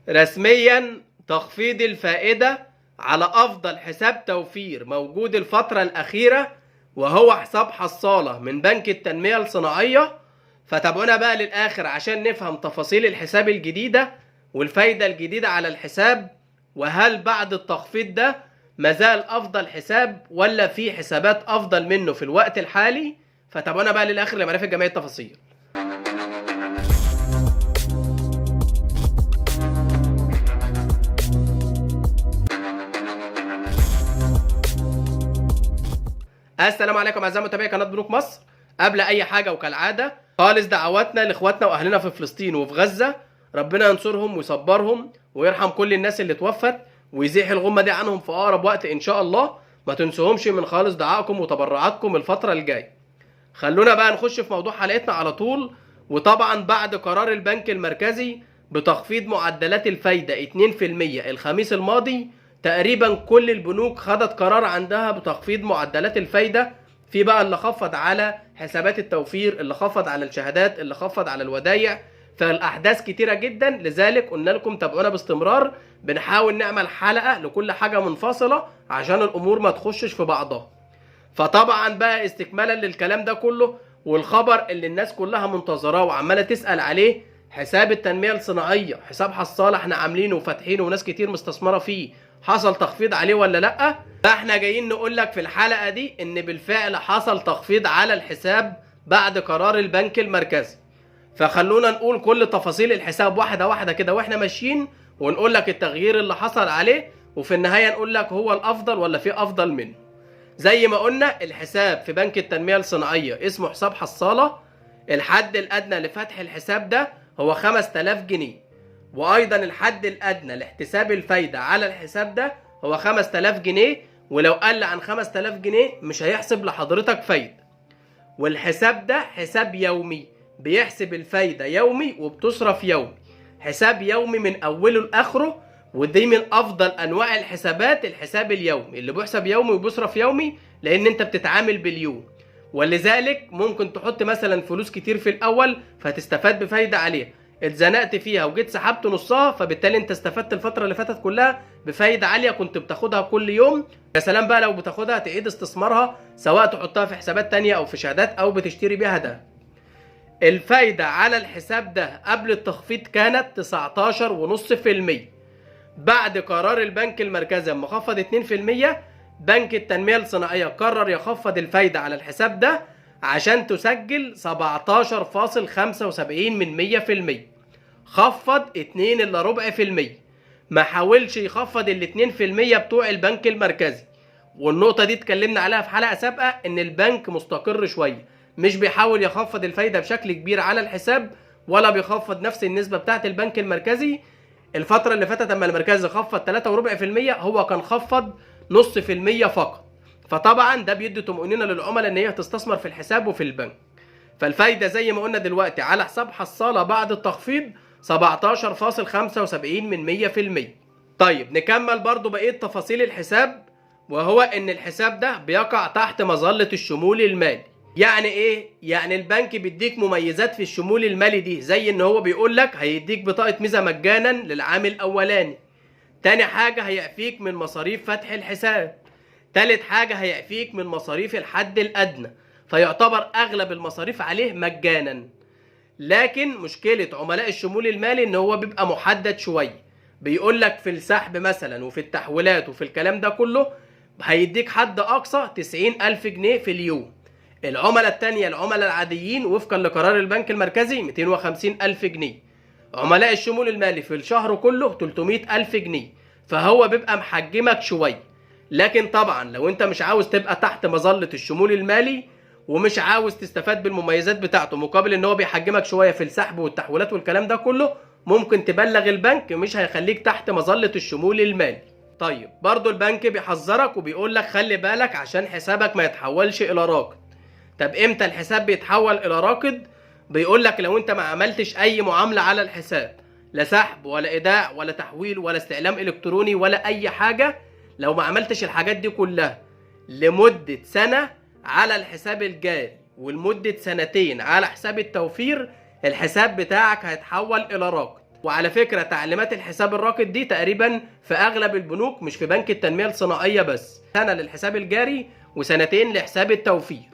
رسميا تخفيض الفائدة على أفضل حساب توفير موجود الفترة الأخيرة وهو حساب حصالة من بنك التنمية الصناعية. فتابعونا بقى للآخر عشان نفهم تفاصيل الحساب الجديدة والفايدة الجديدة على الحساب، وهل بعد التخفيض ده مازال أفضل حساب ولا في حسابات أفضل منه في الوقت الحالي. فتابعونا بقى للآخر لمعرفة جميع التفاصيل. السلام عليكم اعزائي متابعي قناه بنوك مصر. قبل اي حاجه وكالعاده خالص دعواتنا لاخواتنا واهلنا في فلسطين وفي غزه، ربنا ينصرهم ويصبرهم ويرحم كل الناس اللي توفت ويزيح الغمه دي عنهم في اقرب وقت ان شاء الله. ما تنسوهمش من خالص دعائكم وتبرعاتكم الفتره الجايه. خلونا بقى نخش في موضوع حلقتنا على طول. وطبعا بعد قرار البنك المركزي بتخفيض معدلات الفايده 2% الخميس الماضي، تقريبا كل البنوك خدت قرار عندها بتخفيض معدلات الفايدة. في بقى اللي خفض على حسابات التوفير، اللي خفض على الشهادات، اللي خفض على الودايع. فالأحداث كتيرة جدا، لذلك قلنا لكم تابعونا باستمرار. بنحاول نعمل حلقة لكل حاجة منفصلة عشان الأمور ما تخشش في بعضها. فطبعا بقى استكمالا للكلام ده كله والخبر اللي الناس كلها منتظراه وعمالة تسأل عليه، حساب التنمية الصناعية، حساب حصالة احنا عاملينه وفاتحينه وناس كتير مستثمرة فيه، حصل تخفيض عليه ولا لأ؟ فاحنا جايين نقول لك في الحلقة دي ان بالفعل حصل تخفيض على الحساب بعد قرار البنك المركزي. فخلونا نقول كل تفاصيل الحساب واحدة واحدة كده واحنا ماشيين، ونقول لك التغيير اللي حصل عليه، وفي النهاية نقول لك هو الافضل ولا في افضل منه. زي ما قلنا الحساب في بنك التنمية الصناعية اسمه حساب حصالة. الحد الادنى لفتح الحساب ده هو 5000 جنيه، وايضا الحد الادنى لاحتساب الفايده على الحساب ده هو 5000 جنيه، ولو قل عن 5000 جنيه مش هيحسب لحضرتك فايده. والحساب ده حساب يومي، بيحسب الفايده يومي وبتصرف يومي، حساب يومي من اوله لاخره. ودي من افضل انواع الحسابات، الحساب اليومي اللي بيحسب يومي وبيصرف يومي، لان انت بتتعامل باليوم. ولذلك ممكن تحط مثلا فلوس كتير في الاول فتستفاد بفايده عليها، اتزنقت فيها وجيت سحبت نصها، فبالتالي انت استفدت الفتره اللي فاتت كلها بفايده عاليه كنت بتاخدها كل يوم. يا سلام بقى لو بتاخدها تعيد استثمارها، سواء تحطها في حسابات تانية او في شهادات او بتشتري بيها ده. الفايده على الحساب ده قبل التخفيض كانت 19.5%. بعد قرار البنك المركزي لما خفض 2%، بنك التنميه الصناعيه قرر يخفض الفايده على الحساب ده عشان تسجل 17.75%. خفض 2.25%. ما حاولش يخفض ال 2% بتوع البنك المركزي. والنقطة دي اتكلمنا عليها في حلقة سابقة، ان البنك مستقر شوية، مش بيحاول يخفض الفايدة بشكل كبير على الحساب، ولا بيخفض نفس النسبة بتاعت البنك المركزي. الفترة اللي فاتت لما المركزي خفض 3.25%، هو كان خفض 0.5% فقط. فطبعا ده بيدي طمأنينة للعملاء ان هي تستثمر في الحساب وفي البنك. فالفايدة زي ما قلنا دلوقتي على حساب حصالة بعد التخفيض 17.75%. طيب نكمل برضو بقية تفاصيل الحساب، وهو ان الحساب ده بيقع تحت مظلة الشمول المالي. يعني ايه؟ يعني البنك بيديك مميزات في الشمول المالي دي، زي ان هو بيقول لك هيديك بطاقة ميزة مجانا للعام الاولاني. تاني حاجة هيعفيك من مصاريف فتح الحساب. تالت حاجة هيعفيك من مصاريف الحد الادنى، فيعتبر اغلب المصاريف عليه مجانا. لكن مشكلة عملاء الشمول المالي ان هو بيبقى محدد شوية. بيقول لك في السحب مثلا وفي التحويلات وفي الكلام ده كله هيديك حد اقصى 90,000 جنيه في اليوم. العملاء التانية العملاء العاديين وفقا لقرار البنك المركزي 250,000 جنيه. عملاء الشمول المالي في الشهر كله 300,000 جنيه. فهو بيبقى محجمك شوية. لكن طبعا لو انت مش عاوز تبقى تحت مظلة الشمول المالي ومش عاوز تستفاد بالمميزات بتاعته مقابل ان هو بيحجمك شويه في السحب والتحويلات والكلام ده كله، ممكن تبلغ البنك، مش هيخليك تحت مظله الشمول المالي. طيب برضو البنك بيحذرك وبيقول لك خلي بالك عشان حسابك ما يتحولش الى راكد. طب امتى الحساب بيتحول الى راكد؟ بيقول لك لو انت ما عملتش اي معامله على الحساب، لا سحب ولا ايداع ولا تحويل ولا استعلام الكتروني ولا اي حاجه، لو ما عملتش الحاجات دي كلها لمده سنه على الحساب الجاري ولمدة 2 سنين على حساب التوفير، الحساب بتاعك هيتحول إلى راكد. وعلى فكرة تعليمات الحساب الراكد دي تقريبا في اغلب البنوك، مش في بنك التنمية الصناعية بس، سنة للحساب الجاري وسنتين لحساب التوفير.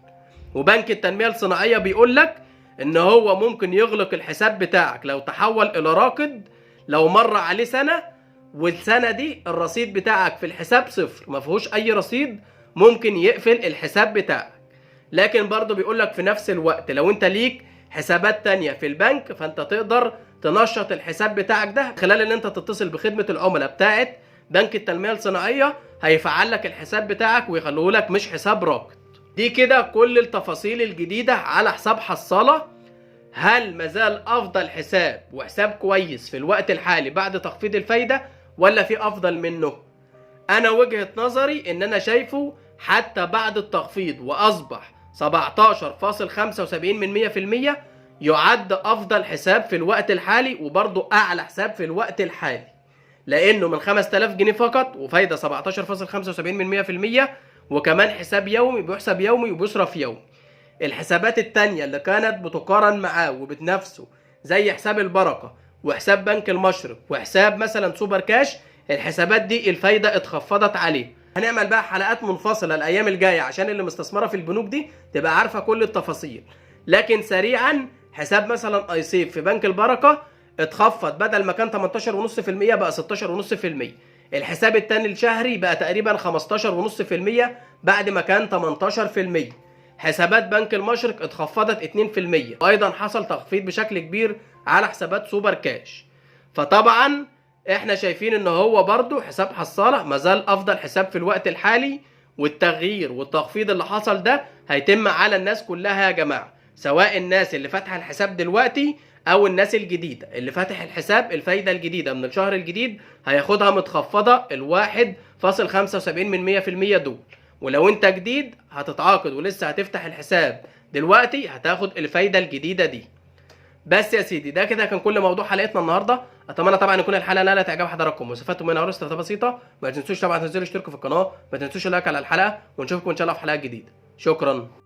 وبنك التنمية الصناعية بيقول لك ان هو ممكن يغلق الحساب بتاعك لو تحول الى راكد لو مر عليه سنة والسنة دي الرصيد بتاعك في الحساب صفر، ما فيهوش اي رصيد، ممكن يقفل الحساب بتاعك. لكن برضه بيقول لك في نفس الوقت لو انت ليك حسابات تانية في البنك فانت تقدر تنشط الحساب بتاعك ده خلال ان انت تتصل بخدمة العملاء بتاعت بنك التنمية الصناعية، هيفعل لك الحساب بتاعك ويخلوه لك مش حساب راكد. دي كده كل التفاصيل الجديدة على حساب حصالة. هل مازال افضل حساب وحساب كويس في الوقت الحالي بعد تخفيض الفايدة ولا في افضل منه؟ انا وجهة نظري ان انا شايفه حتى بعد التخفيض واصبح 17.75% يعد افضل حساب في الوقت الحالي، وبرضه اعلى حساب في الوقت الحالي، لانه من 5000 جنيه فقط وفايدة 17.75%، وكمان حساب يومي بيحسب يومي وبيصرف يومي. الحسابات التانية اللي كانت بتقارن معاه وبتنافسه زي حساب البركة وحساب بنك المشرق وحساب مثلا سوبر كاش، الحسابات دي الفايدة اتخفضت عليه. هنعمل بقى حلقات منفصلة الايام الجاية عشان اللي مستثمرة في البنوك دي تبقى عارفة كل التفاصيل. لكن سريعا حساب مثلا اي سيف في بنك البركة اتخفض، بدل ما كان 18.5% بقى 16.5%. الحساب التاني الشهري بقى تقريبا 15.5% بعد ما كان 18%. حسابات بنك المشرق اتخفضت 2%، وايضا حصل تخفيض بشكل كبير على حسابات سوبر كاش. فطبعا احنا شايفين ان هو برضو حساب حصالة مازال افضل حساب في الوقت الحالي، والتغيير والتخفيض اللي حصل ده هيتم على الناس كلها يا جماعة، سواء الناس اللي فاتحة الحساب دلوقتي او الناس الجديدة. اللي فاتح الحساب الفايدة الجديدة من الشهر الجديد هياخدها متخفضة 1.75% دول، ولو انت جديد هتتعاقد ولسه هتفتح الحساب دلوقتي هتاخد الفايدة الجديدة دي. بس يا سيدي ده كده كان كل موضوع حلقتنا النهارده. اتمنى طبعا يكون الحلقه نالت اعجاب حضراتكم واستفدتوا منها ورثه بسيطه. ما تنسوش طبعا تنزلوا اشتركوا في القناه، ما تنسوش اللايك على الحلقه، ونشوفكم ان شاء الله في حلقات جديده. شكرا.